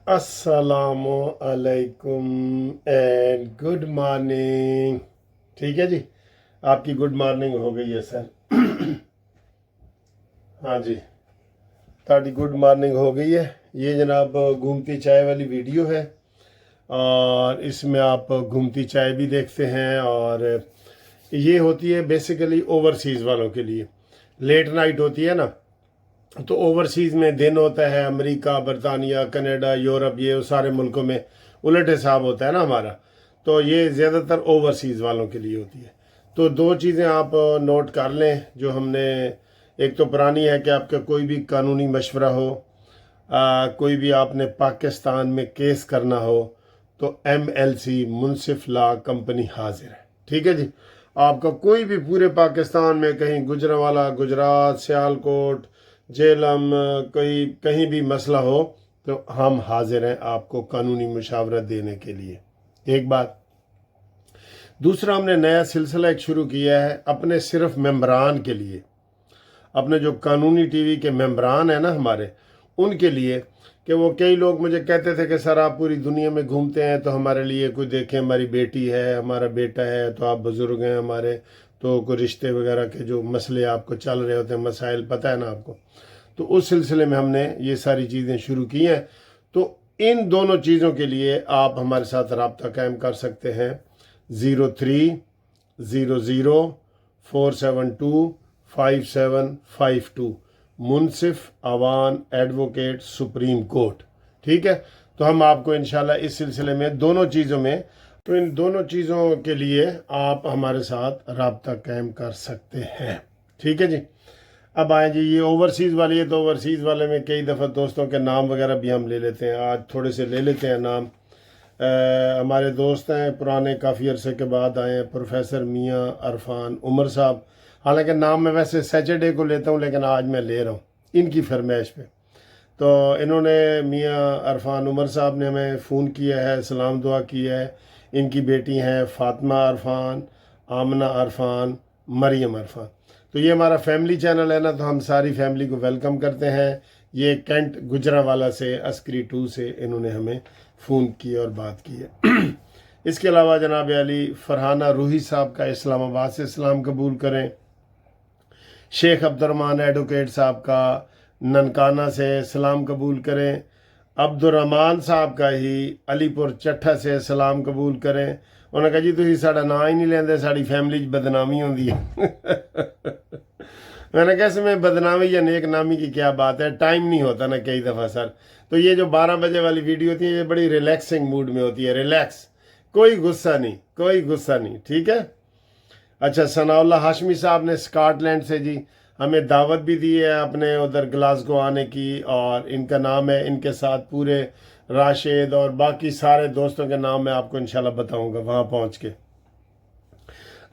अस्सलामु अलैकुम and good morning. ठीक है जी, आपकी गुड मॉर्निंग हो गई है सर। हाँ जी, ताड़ी गुड मॉर्निंग हो गई है। ये जनाब घूमती चाय वाली वीडियो है और इसमें आप घूमती चाय भी देखते हैं। और ये होती है बेसिकली ओवरसीज़ वालों के लिए। लेट नाइट होती है ना, तो ओवरसीज़ में दिन होता है, अमेरिका, बरतानिया, कनाडा, यूरोप, ये सारे मुल्कों में उलट हिसाब होता है ना हमारा। तो ये ज़्यादातर ओवरसीज़ वालों के लिए होती है। तो दो चीज़ें आप नोट कर लें जो हमने, एक तो पुरानी है कि आपका कोई भी कानूनी मशवरा हो, कोई भी आपने पाकिस्तान में केस करना हो, तो MLC मुनसिफ लॉ कंपनी हाजिर है। ठीक है जी, आपका कोई भी पूरे पाकिस्तान में कहीं गुजरांवाला, गुजरात, सियालकोट, झेलम, कोई कहीं भी मसला हो तो हम हाजिर हैं आपको कानूनी मुशावरत देने के लिए। एक बात। दूसरा, हमने नया सिलसिला एक शुरू किया है अपने सिर्फ मेंबरान के लिए, अपने जो कानूनी टीवी के मेंबरान हैं ना हमारे, उनके लिए। कि वो कई लोग मुझे कहते थे कि सर आप पूरी दुनिया में घूमते हैं तो हमारे लिए कोई देखें, हमारी बेटी है, हमारा बेटा है, तो आप बुज़ुर्ग हैं हमारे, तो कोई रिश्ते वगैरह के जो मसले आपको चल रहे होते हैं, मसाइल पता है ना आपको। तो उस सिलसिले में हमने ये सारी चीज़ें शुरू की हैं। तो इन दोनों चीज़ों के लिए आप हमारे साथ रब्ता कायम कर सकते हैं। 0300472552 मुनसिफ अवान एडवोकेट सुप्रीम कोर्ट। ठीक है, तो हम आपको इंशाल्लाह इस सिलसिले में दोनों चीज़ों में, तो इन दोनों चीज़ों के लिए आप हमारे साथ रब्ता कायम कर सकते हैं। ठीक है जी। अब आए जी, ये ओवरसीज़ वाली है, तो ओवरसीज़ वाले में कई दफ़ा दोस्तों के नाम वगैरह भी हम ले लेते हैं। आज थोड़े से ले लेते हैं नाम। हमारे दोस्त हैं पुराने, काफ़ी अरसे के बाद आए हैं, प्रोफेसर मियाँ अरफान उमर साहब। हालांकि नाम मैं वैसे सैटरडे को लेता हूँ, लेकिन आज मैं ले रहा हूँ इनकी फरमाइश पे। तो इन्होंने, मियाँ अरफान उमर साहब ने हमें फ़ोन किया है, सलाम दुआ की है। इनकी बेटी हैं फ़ातिमा अरफान, आमना अरफान, मरियम अरफान। तो ये हमारा फैमिली चैनल है ना, तो हम सारी फैमिली को वेलकम करते हैं। ये कैंट गुजरांवाला से, अस्करी 2 से इन्होंने हमें फ़ोन की और बात की है। इसके अलावा जनाब अली फरहाना रूही साहब का इस्लामाबाद से सलाम कबूल करें। शेख अब्दुर्रहमान एडवोकेट साहब का ननकाना से सलाम कबूल करें। अब्दुर्रहमान साहब का ही अलीपुर चट्ठा से सलाम कबूल करें। उन्होंने कहा जी तुसीं साडा नाम ही नहीं लेंदे, साड़ी फैमिली बदनामी होंदी है। मैंने कहा इसमें बदनामी या नेक नामी की क्या बात है, टाइम नहीं होता ना कई दफ़ा सर। तो ये जो 12 बजे वाली वीडियो होती है, ये बड़ी रिलैक्सिंग मूड में होती है, रिलैक्स, कोई गुस्सा नहीं, कोई गुस्सा नहीं। ठीक है। अच्छा, सनाउल्लाह हाशमी साहब ने स्कॉटलैंड से जी हमें दावत भी दी है अपने उधर ग्लासगो आने की, और इनका नाम है, इनके साथ पूरे राशिद और बाकी सारे दोस्तों के नाम मैं आपको इंशाल्लाह बताऊंगा वहाँ पहुँच के।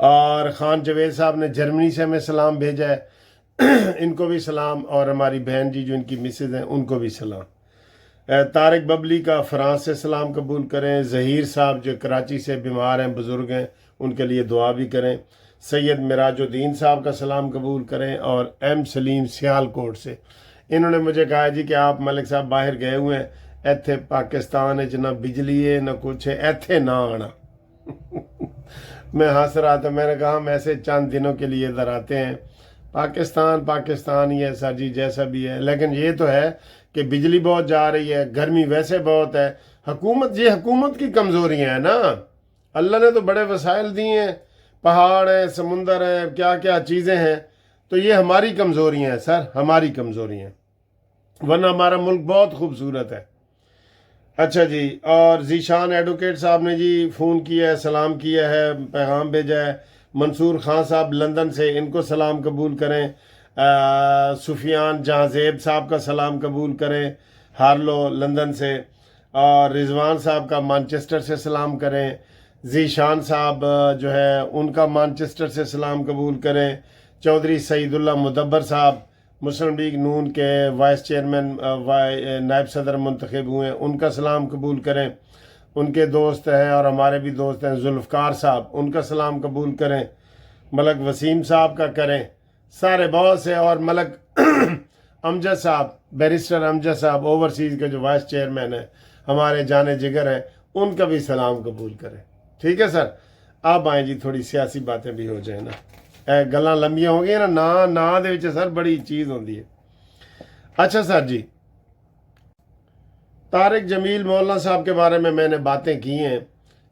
और ख़ान जवेद साहब ने जर्मनी से हमें सलाम भेजा है, इनको भी सलाम। और हमारी बहन जी जो इनकी मिसेज हैं उनको भी सलाम। तारिक बबली का फ्रांस से सलाम कबूल करें। ज़हीर साहब जो कराची से बीमार हैं, बुज़ुर्ग हैं, उनके लिए दुआ भी करें। सैयद मिराजुद्दीन साहब का सलाम कबूल करें। और M सलीम सियालकोट से, इन्होंने मुझे कहा जी कि आप मलिक साहब बाहर गए हुए हैं, इत्थे पाकिस्तान है ना बिजली है ना कुछ है, इत्थे ना आना। मैं हंस रहा था, मैंने कहा हम ऐसे चंद दिनों के लिए इधर आते हैं, पाकिस्तान पाकिस्तान ही है सर जी, जैसा भी है। लेकिन ये तो है कि बिजली बहुत जा रही है, गर्मी वैसे बहुत है, हुकूमत, ये हुकूमत की कमज़ोरियाँ हैं ना। अल्लाह ने तो बड़े वसाइल दिए हैं, पहाड़ हैं, समुंदर है, क्या क्या चीज़ें हैं। तो ये हमारी कमज़ोरियाँ हैं सर, हमारी कमज़ोरियाँ, वरना हमारा मुल्क बहुत खूबसूरत है। अच्छा जी, और जीशान एडवोकेट साहब ने जी फ़ोन किया है, सलाम किया है, पैगाम भेजा है। मंसूर खान साहब लंदन से, इनको सलाम कबूल करें। सुफियान जहाज़ेब साहब का सलाम कबूल करें, हार्लो लंदन से। और रिजवान साहब का मैनचेस्टर से सलाम करें। जीशान साहब जो है उनका मैनचेस्टर से सलाम कबूल करें। चौधरी सईदुल्लाह मुदब्बर साहब मुस्लिम लीग नून के वाइस चेयरमैन, नायब सदर मुंतखब हुए हैं, उनका सलाम कबूल करें। उनके दोस्त हैं और हमारे भी दोस्त हैं जुल्फ़कार साहब, उनका सलाम कबूल करें। मलक वसीम साहब का करें, सारे बहुत से। और मलक अमजद साहब, बैरिस्टर अमजद साहब ओवरसीज़ के जो वाइस चेयरमैन हैं, हमारे जाने जिगर हैं, उनका भी सलाम कबूल करें। ठीक है सर, आप आए जी, थोड़ी सियासी बातें भी हो जाए ना, गल्लां लंबियां हो गई ना ना दे विच सर बड़ी चीज़ होती है। अच्छा सर जी, तारिक जमील मौलाना साहब के बारे में मैंने बातें की हैं,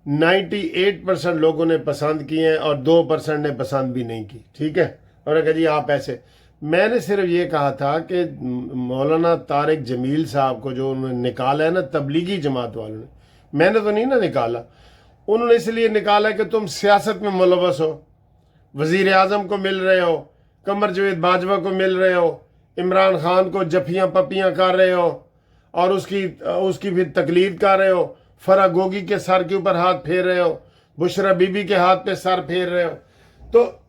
98% लोगों ने पसंद की हैं और 2% ने पसंद भी नहीं की। ठीक है, और कहा जी आप ऐसे, मैंने सिर्फ ये कहा था कि मौलाना तारिक जमील साहब को जो उन्होंने निकाला है ना तबलीगी जमात वालों ने, मैंने तो नहीं ना निकाला, उन्होंने इसलिए निकाला कि तुम सियासत में मुलवस हो, वजीर आजम को मिल रहे हो, कमर जवेद बाजवा को मिल रहे हो, इमरान खान को जफियाँ पपियाँ कर रहे हो और उसकी भी तकलीद कर रहे हो, फरा गोगी के सर के ऊपर हाथ फेर रहे हो, बुशरा बीबी के हाथ पे सर फेर रहे हो, तो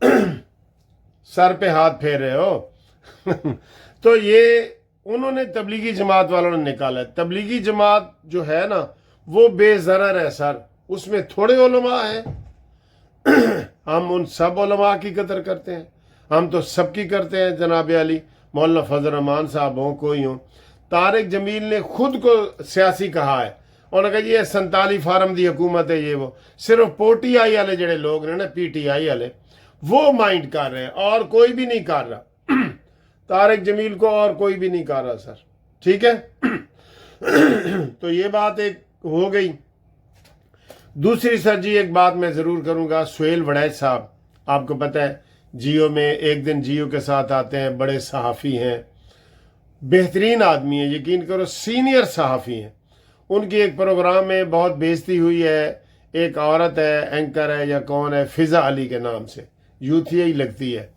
सर पे हाथ फेर रहे हो तो ये उन्होंने तबलीगी जमात वालों ने निकाला है। तबलीगी जमात जो है ना वो बेज़रर है सर, उसमें थोड़े उलमा हैं हम उन सब उलमा की कदर करते हैं, हम तो सबकी करते हैं, जनाब अली मौलाना फजल रहमान साहब हों कोई हों। तारिक जमील ने खुद को सियासी कहा है, उन्होंने कहा ये 47 फार्म की हुकूमत है, ये वो सिर्फ PTI वाले जड़े लोग ने ना PTI वाले वो माइंड कर रहे हैं और कोई भी नहीं कर रहा तारिक जमील को और कोई भी नहीं कर रहा सर। ठीक है तो ये बात एक हो गई। दूसरी सर जी एक बात मैं ज़रूर करूंगा, सुहेल वड़ैच साहब आपको पता है जियो में एक दिन जियो के साथ आते हैं, बड़े सहाफ़ी हैं, बेहतरीन आदमी है, यकीन करो सीनियर सहाफ़ी हैं। उनकी एक प्रोग्राम में बहुत बेइज्जती हुई है, एक औरत है एंकर है या कौन है फ़िज़ा अली के नाम से, यूथिया ही लगती है,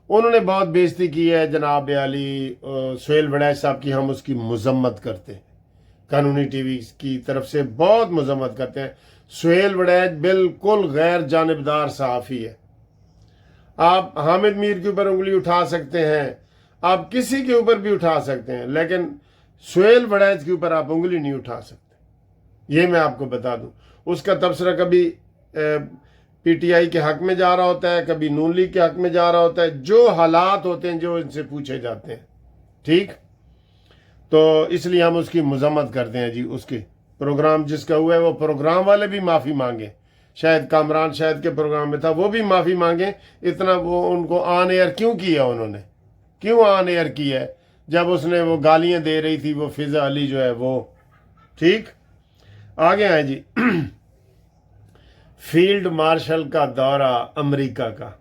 उन्होंने बहुत बेइज्जती की है जनाब अली सुहेल वड़ैच साहब की। हम उसकी मजम्मत करते हैं, कानूनी टीवी की तरफ से बहुत मजम्मत करते हैं। सुहेल वड़ैच बिल्कुल गैर जानिबदार सहाफ़ी है। आप हामिद मीर के ऊपर उंगली उठा सकते हैं, आप किसी के ऊपर भी उठा सकते हैं, लेकिन सुहेल वड़ैच के ऊपर आप उंगली नहीं उठा सकते, ये मैं आपको बता दूं। उसका तबसरा कभी PTI के हक में जा रहा होता है, कभी नून लीग के हक में जा रहा होता है, जो हालात होते हैं जो इनसे पूछे जाते हैं। ठीक, तो इसलिए हम उसकी मजम्मत करते हैं जी। उसके प्रोग्राम जिसका हुआ है वो प्रोग्राम वाले भी माफ़ी मांगे, शायद कामरान शायद के प्रोग्राम में था, वो भी माफ़ी मांगे। इतना वो उनको ऑन एयर क्यों किया, उन्होंने क्यों ऑन एयर किया है जब उसने वो गालियां दे रही थी वो फ़िज़ा अली जो है वो। ठीक, आगे आए जी फील्ड मार्शल का दौरा अमेरिका का,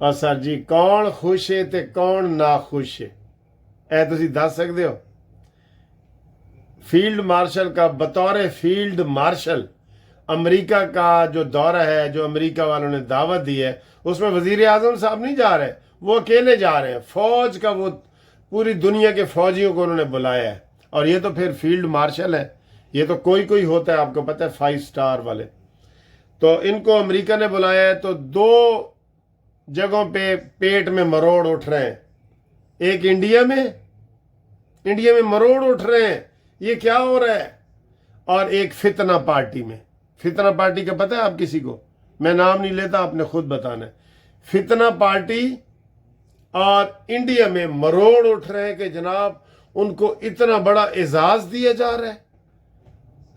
और सर जी कौन खुश है ते कौन ना खुश है ऐ तुसी दस सकते हो? फील्ड मार्शल का बतौर फील्ड मार्शल अमेरिका का जो दौरा है, जो अमेरिका वालों ने दावत दी है, उसमें वजीर आजम साहब नहीं जा रहे, वो अकेले जा रहे हैं। फौज का वो पूरी दुनिया के फौजियों को उन्होंने बुलाया है, और ये तो फिर फील्ड मार्शल है, ये तो कोई कोई होता है, आपको पता है 5 स्टार वाले। तो इनको अमेरिका ने बुलाया है, तो 2 जगहों पे पेट में मरोड़ उठ रहे हैं, एक इंडिया में मरोड़ उठ रहे हैं, ये क्या हो रहा है, और एक फितना पार्टी में। फितना पार्टी का पता है आप किसी को? मैं नाम नहीं लेता, आपने खुद बताना है। फितना पार्टी और इंडिया में मरोड़ उठ रहे हैं कि जनाब उनको इतना बड़ा एजाज दिया जा रहा है।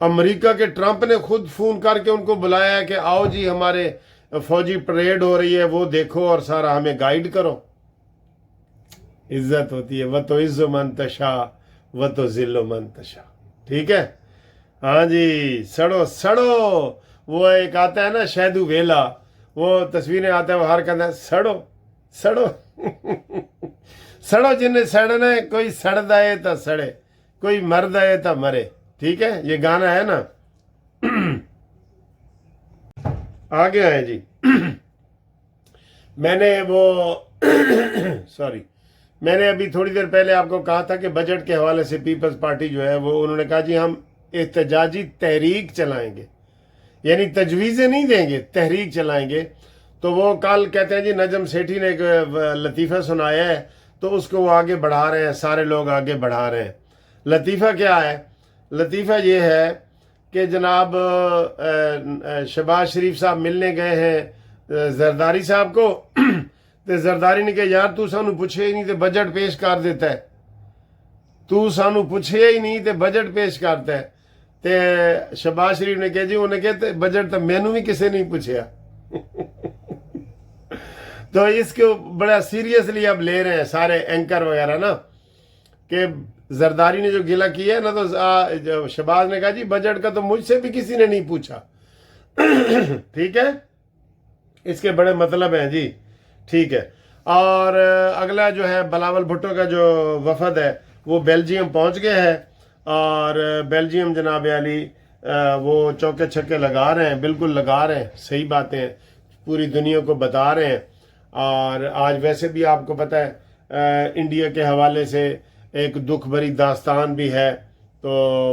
अमेरिका के ट्रंप ने खुद फोन करके उनको बुलाया है कि आओ जी हमारे फौजी परेड हो रही है, वो देखो और सारा हमें गाइड करो। इज्जत होती है, वह तो इज्जो मन तशा वह तो जिल्लो मन तशा। ठीक है, हाँ जी, सड़ो सड़ो। वो एक आता है ना शहदू वेला, वो तस्वीरें आता है, वो हर कहता है सड़ो सड़ो सड़ो, जिन्हें सड़ना है, कोई सड़दा है तो सड़े, कोई मरदा है तो मरे। ठीक है, ये गाना है ना। आगे आए जी मैंने वो सॉरी मैंने अभी थोड़ी देर पहले आपको कहा था कि बजट के हवाले से पीपल्स पार्टी जो है वो उन्होंने कहा जी हम एहतजाजी तहरीक चलाएंगे, यानी तजवीज़ें नहीं देंगे, तहरीक चलाएंगे। तो वो कल कहते हैं जी नजम सेठी ने एक लतीफ़ा सुनाया है, तो उसको वो आगे बढ़ा रहे हैं, सारे लोग आगे बढ़ा रहे हैं। लतीफ़ा क्या है? लतीफ़ा ये है कि जनाब शहबाज शरीफ साहब मिलने गए हैं जरदारी साहब को, तो जरदारी ने कहा यार तू सानू पूछे ही नहीं तो बजट पेश कर देता है, तू सानू पूछे ही नहीं तो बजट पेश करता है। تے شہباز شریف نے کہا جی انہیں کہتے بجٹ تو مینوں بھی کسی نہیں پوچھیا تو اس کو بڑا سیریسلی اب لے رہے ہیں سارے اینکر وغیرہ نا، کہ زرداری نے جو گلہ کیا ہے نا تو شہباز نے کہا جی بجٹ کا تو مجھ سے بھی کسی نے نہیں پوچھا ٹھیک ہے، اس کے بڑے مطلب ہیں جی، ٹھیک ہے۔ اور اگلا جو ہے بلاول بھٹو کا جو وفد ہے وہ بیلجیم پہنچ گئے ہے، اور بیلجیم جناب علی وہ چوکے چھکے لگا رہے ہیں، بالکل لگا رہے ہیں، صحیح باتیں پوری دنیا کو بتا رہے ہیں۔ اور آج ویسے بھی آپ کو پتہ ہے انڈیا کے حوالے سے ایک دکھ بھری داستان بھی ہے، تو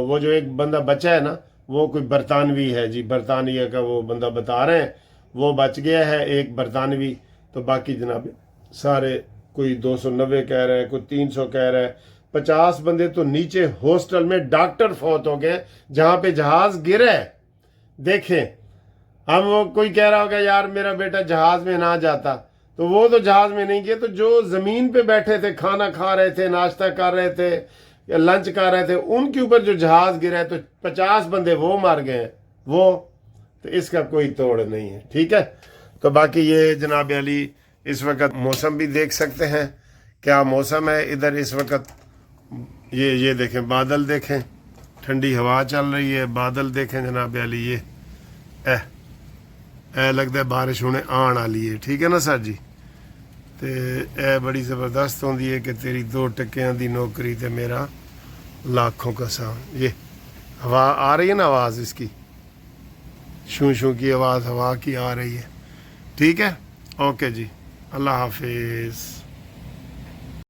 وہ جو ایک بندہ بچا ہے نا وہ کوئی برطانوی ہے جی، برطانیہ کا وہ بندہ بتا رہے ہیں، وہ بچ گیا ہے ایک برطانوی، تو باقی جناب سارے کوئی 290 کہہ رہے ہیں، کوئی 300 کہہ رہے ہیں، 50 بندے تو نیچے ہاسٹل میں ڈاکٹر فوت ہو گئے جہاں پہ جہاز گرا ہے۔ دیکھیں ہم وہ کوئی کہہ رہا ہوگا یار میرا بیٹا جہاز میں نہ جاتا، تو وہ تو جہاز میں نہیں گئے، تو جو زمین پہ بیٹھے تھے کھانا کھا رہے تھے، ناشتہ کر رہے تھے یا لنچ کر رہے تھے، ان کے اوپر جو جہاز گرا ہے تو 50 بندے وہ مر گئے ہیں، وہ تو اس کا کوئی توڑ نہیں ہے، ٹھیک ہے۔ تو باقی یہ جناب علی اس وقت موسم بھی دیکھ سکتے ہیں، کیا موسم ہے ادھر اس وقت، یہ دیکھیں بادل دیکھیں، ٹھنڈی ہوا چل رہی ہے، بادل دیکھیں جناب علی، یہ اے لگتا ہے بارش ہونے آن والی ہے، ٹھیک ہے نا سر جی، تے اے بڑی زبردست ہوندی ہے کہ تیری 2 ٹکیاں دی نوکری تے میرا لاکھوں کا سام۔ یہ ہوا آ رہی ہے نا آواز اس کی، شوں شوں کی آواز ہوا کی آ رہی ہے، ٹھیک ہے، اوکے جی، اللہ حافظ۔